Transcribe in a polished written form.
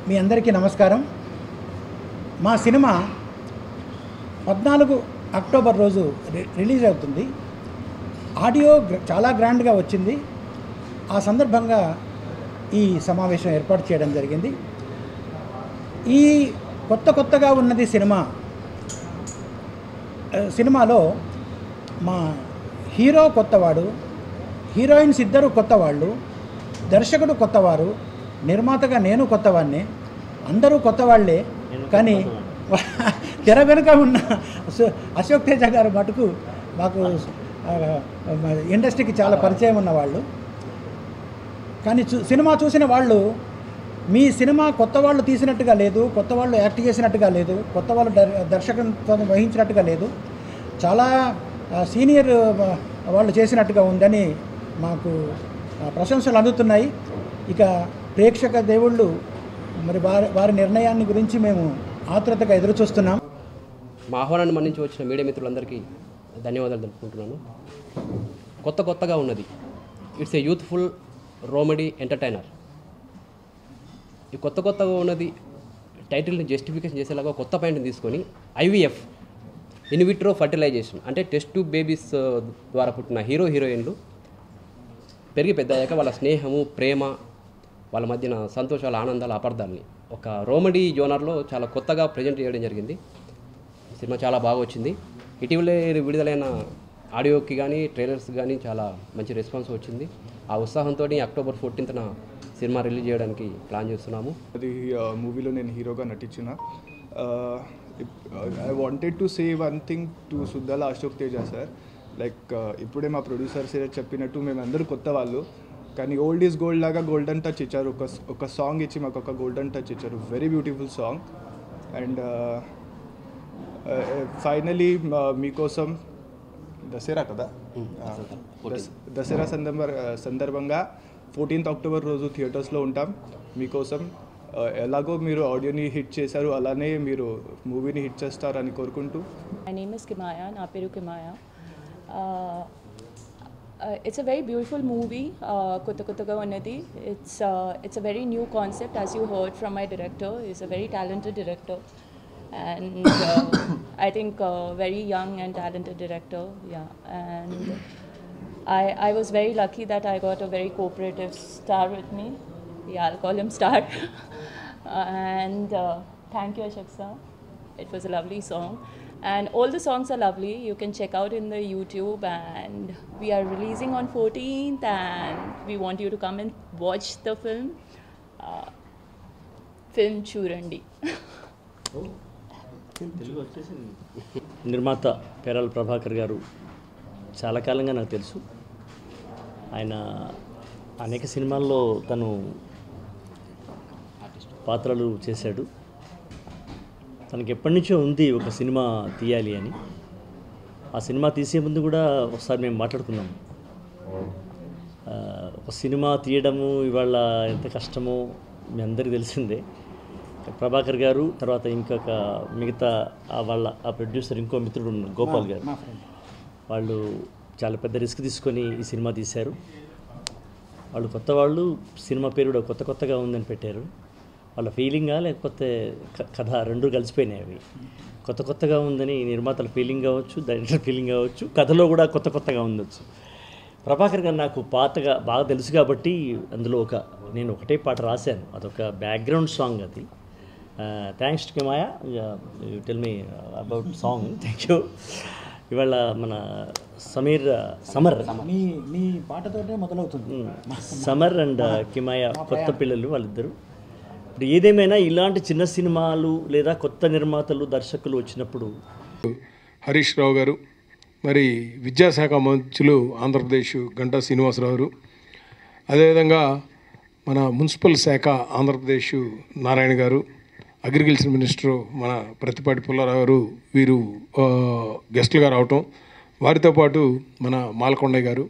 మీ అందరికీ నమస్కారం. మా సినిమా 14 అక్టోబర్ రోజు రిలీజ్ అవుతుంది. ఆడియో చాలా గ్రాండ్గా వచ్చింది. ఆ సందర్భంగా ఈ సమావేశం ఏర్పాటు చేయడం జరిగింది. ఈ కొత్తగా ఉన్నది సినిమాలో మా హీరో కొత్తవాడు, హీరోయిన్స్ ఇద్దరు కొత్తవాళ్ళు, దర్శకుడు కొత్తవారు, నిర్మాతగా నేను కొత్తవాడిని, అందరూ కొత్తవాళ్లే. కానీ తెర వెనుక ఉన్న అశోక్ తేజ గారు మటుకు మాకు ఇండస్ట్రీకి చాలా పరిచయం ఉన్నవాళ్ళు. కానీ సినిమా చూసిన వాళ్ళు మీ సినిమా కొత్త వాళ్ళు తీసినట్టుగా లేదు, కొత్త వాళ్ళు యాక్ట్ చేసినట్టుగా లేదు, కొత్త వాళ్ళు దర్శకత్వం వహించినట్టుగా లేదు, చాలా సీనియర్ వాళ్ళు చేసినట్టుగా ఉందని మాకు ప్రశంసలు అందుతున్నాయి. ఇక ప్రేక్షక దేవుళ్ళు మరి వారి నిర్ణయాన్ని గురించి మేము ఆతృతగా ఎదురు చూస్తున్నాం. మా ఆహ్వానాన్ని మన్నించి వచ్చిన మీడియా మిత్రులందరికీ ధన్యవాదాలు తెలుపుకుంటున్నాను. కొత్తగా ఉన్నది. It's a youthful romedy entertainer. ఈ కొత్తగా ఉన్నది టైటిల్ని జస్టిఫికేషన్ చేసేలాగా కొత్త పాయింట్ని తీసుకొని IVF ఇన్ విట్రో ఫర్టిలైజేషన్ అంటే టెస్ట్ ట్యూబ్ బేబీస్ ద్వారా పుట్టిన హీరోయిన్లు పెరిగి పెద్దయ్యాక వాళ్ళ స్నేహము, ప్రేమ, వాళ్ళ మధ్యన సంతోషాలు, ఆనందాలు, అపార్థాలని ఒక రోమెడీ జోనర్లో చాలా కొత్తగా ప్రజెంట్ చేయడం జరిగింది. సినిమా చాలా బాగా వచ్చింది. ఇటీవలే విడుదలైన ఆడియోకి కానీ ట్రైలర్స్ కానీ చాలా మంచి రెస్పాన్స్ వచ్చింది. ఆ ఉత్సాహంతో అక్టోబర్ 14న సినిమా రిలీజ్ చేయడానికి ప్లాన్ చేస్తున్నాము. అది మూవీలో నేను హీరోగా నటించిన. I wanted to say one thing to Suddala Ashok Teja sir. Like ఇప్పుడే మా ప్రొడ్యూసర్స్ చెప్పినట్టు మేమందరూ కొత్త వాళ్ళు, కానీ ఓల్డ్ ఈజ్ గోల్డ్ లాగా గోల్డెన్ టచ్ ఇచ్చారు. ఒక సాంగ్ ఇచ్చి మాకు ఒక గోల్డెన్ టచ్ ఇచ్చారు. Very beautiful song. And finally మీకోసం దసరా కదా, దసరా సందర్భంగా 14th అక్టోబర్ రోజు థియేటర్స్లో ఉంటాం. మీకోసం ఎలాగో మీరు ఆడియోని హిట్ చేశారు, అలానే మీరు మూవీని హిట్ చేస్తారని కోరుకుంటూ. My name is Kimaya, na peru Kimaya. It's a very beautiful movie, Kottaga Unnadi. It's a very new concept, as you heard from my director. He's a very talented director, and I think very young and talented director. Yeah, and I was very lucky that I got a very cooperative star with me. Yeah, I'll call him Star. And thank you, Ashok sir. It was a lovely song. And all the songs are lovely. You can check out in the YouTube, and we are releasing on 14th, and we want you to come and watch the film. Film Churandi. నిర్మాత పేరాల ప్రభాకర్ గారు చాలా కాలంగా నాకు తెలుసు. ఆయన అనేక సినిమాల్లో తను పాత్రలు చేశాడు. తనకి ఎప్పటి నుంచో ఉంది ఒక సినిమా తీయాలి అని. ఆ సినిమా తీసే ముందు కూడా ఒకసారి మేము మాట్లాడుకున్నాం. ఒక సినిమా తీయడము ఇవాళ ఎంత కష్టమో మీ అందరికీ తెలిసిందే. ప్రభాకర్ గారు తర్వాత ఇంకొక మిగతా వాళ్ళ ఆ ప్రొడ్యూసర్ ఇంకో మిత్రుడు గోపాల్ గారు, వాళ్ళు చాలా పెద్ద రిస్క్ తీసుకొని ఈ సినిమా తీశారు. వాళ్ళు కొత్త వాళ్ళు, సినిమా పేరు కూడా కొత్తగా ఉందని పెట్టారు. వాళ్ళ ఫీలింగా లేకపోతే కథ రెండు కలిసిపోయినాయి. అవి కొత్తగా ఉందని నిర్మాతల ఫీలింగ్ కావచ్చు, డైరెక్టర్ ఫీలింగ్ కావచ్చు, కథలో కూడా కొత్తగా ఉండొచ్చు. ప్రభాకర్ గారు నాకు బాగా తెలుసు కాబట్టి అందులో నేను ఒకటే పాట రాశాను. అదొక బ్యాక్గ్రౌండ్ సాంగ్. అది thanks to Kimaya, you tell me about song. Thank you. ఇవాళ మన సమర్ మీ పాటతోనే మొదలవుతుంది. సమర్ అండ్ కిమాయా కొత్త పిల్లలు వాళ్ళిద్దరు. ఇప్పుడు ఏదేమైనా ఇలాంటి చిన్న సినిమాలు లేదా కొత్త నిర్మాతలు, దర్శకులు వచ్చినప్పుడు హరీష్ రావు గారు, మరి విద్యాశాఖ మంత్రులు ఆంధ్రప్రదేశ్ గంటా శ్రీనివాసరావు గారు, అదేవిధంగా మన మున్సిపల్ శాఖ ఆంధ్రప్రదేశ్ నారాయణ గారు, అగ్రికల్చర్ మినిస్టరు మన ప్రతిపాటి పుల్లారావు గారు, వీరు గెస్టులుగా రావటం, వారితో పాటు మన మాలకొండయ్య గారు,